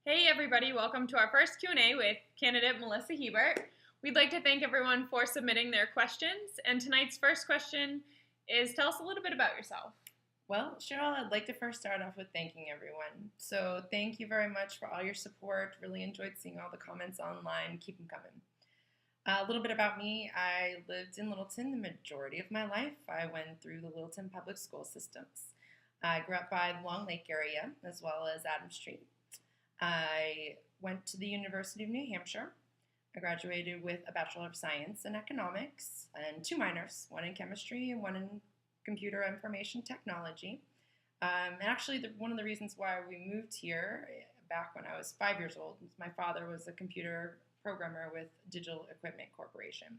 Hey everybody, welcome to our first Q&A with candidate Melissa Hebert. We'd like to thank everyone for submitting their questions, and tonight's first question is, tell us a little bit about yourself. Well, Cheryl, I'd like to first start off with thanking everyone. So thank you very much for all your support. Really enjoyed seeing all the comments online. Keep them coming. A little bit about me. I lived in Littleton the majority of my life. I went through the Littleton public school systems. I grew up by the Long Lake area as well as Adams Street. I went to the University of New Hampshire. I graduated with a Bachelor of Science in Economics and 2 minors, one in chemistry and one in computer information technology. And actually, one of the reasons why we moved here back when I was 5 years old was my father was a computer programmer with Digital Equipment Corporation.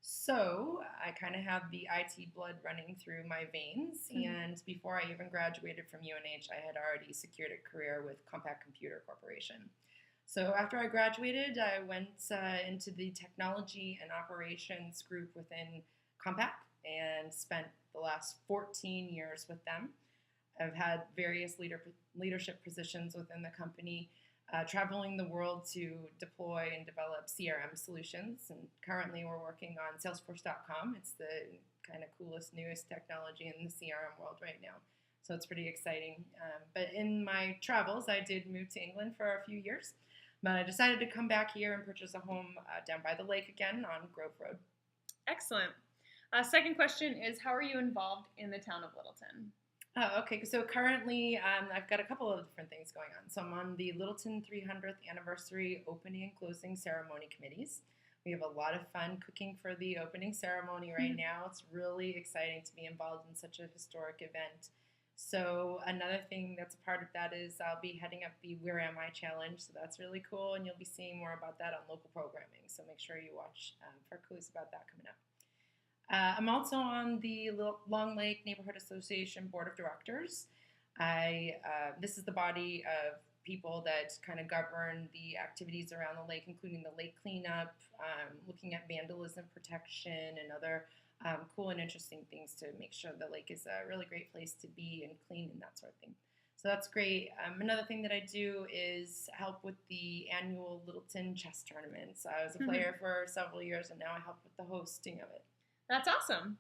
So I kind of have the IT blood running through my veins, and before I even graduated from UNH, I had already secured a career with Compaq Computer Corporation. So after I graduated, I went into the technology and operations group within Compaq and spent the last 14 years with them. I've had various leadership positions within the company, traveling the world to deploy and develop CRM solutions. And currently we're working on Salesforce.com. It's the kind of coolest, newest technology in the CRM world right now. So it's pretty exciting. But in my travels, I did move to England for a few years. But I decided to come back here and purchase a home down by the lake again on Grove Road. Excellent. Second question is, how are you involved in the town of Littleton? Okay, so currently I've got a couple of different things going on. So I'm on the Littleton 300th Anniversary Opening and Closing Ceremony Committees. We have a lot of fun cooking for the opening ceremony right now. It's really exciting to be involved in such a historic event. So another thing that's a part of that is I'll be heading up the Where Am I Challenge, so that's really cool, and you'll be seeing more about that on local programming. So make sure you watch for clues about that coming up. I'm also on the Long Lake Neighborhood Association Board of Directors. This is the body of people that kind of govern the activities around the lake, including the lake cleanup, looking at vandalism protection, and other cool and interesting things to make sure the lake is a really great place to be and clean and that sort of thing. So that's great. Another thing that I do is help with the annual Littleton chess tournament. So I was a player for several years, and now I help with the hosting of it. That's awesome.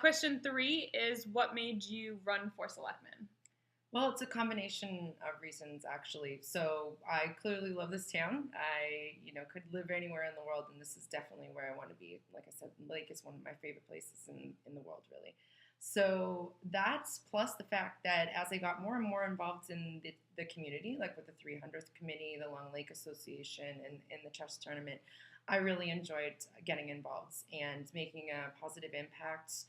Question 3 is, what made you run for selectman? Well, it's a combination of reasons, actually. So I clearly love this town. I, could live anywhere in the world, and this is definitely where I want to be. Like I said, the lake is one of my favorite places in the world, really. So that's plus the fact that as I got more and more involved in the community, like with the 300th Committee, the Long Lake Association, and the chess tournament, I really enjoyed getting involved and making a positive impact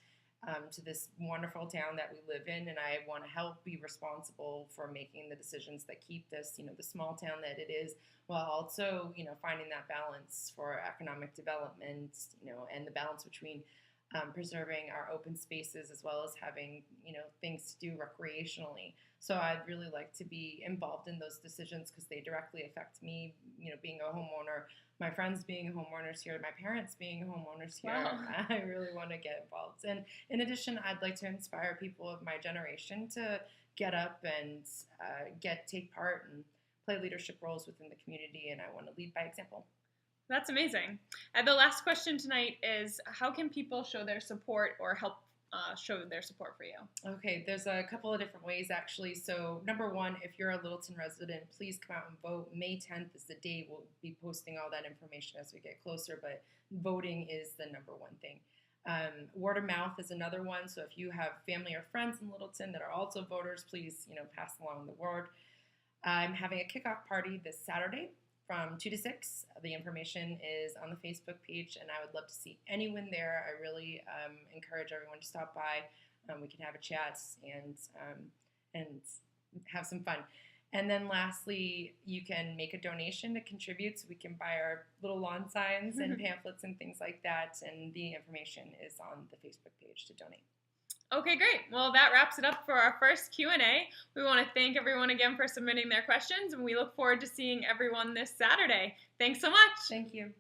to this wonderful town that we live in, and I want to help be responsible for making the decisions that keep this, the small town that it is, while also, finding that balance for economic development, and the balance between preserving our open spaces as well as having, things to do recreationally. So I'd really like to be involved in those decisions because they directly affect me, being a homeowner, my friends being homeowners here, my parents being homeowners here. Wow. I really want to get involved. And in addition, I'd like to inspire people of my generation to get up and take part and play leadership roles within the community, and I want to lead by example. That's amazing. And the last question tonight is, how can people show their support or help show their support for you? Okay, there's a couple of different ways, actually. So number one, if you're a Littleton resident, please come out and vote. May 10th is the day. We'll be posting all that information as we get closer, but voting is the number one thing. Word of mouth is another one. So if you have family or friends in Littleton that are also voters, please, pass along the word. I'm having a kickoff party this Saturday from 2 to 6. The information is on the Facebook page, and I would love to see anyone there. I really encourage everyone to stop by. We can have a chat and have some fun. And then lastly, you can make a donation to contribute, so we can buy our little lawn signs and pamphlets and things like that, and the information is on the Facebook page to donate. Okay, great. Well, that wraps it up for our first Q&A. We want to thank everyone again for submitting their questions, and we look forward to seeing everyone this Saturday. Thanks so much. Thank you.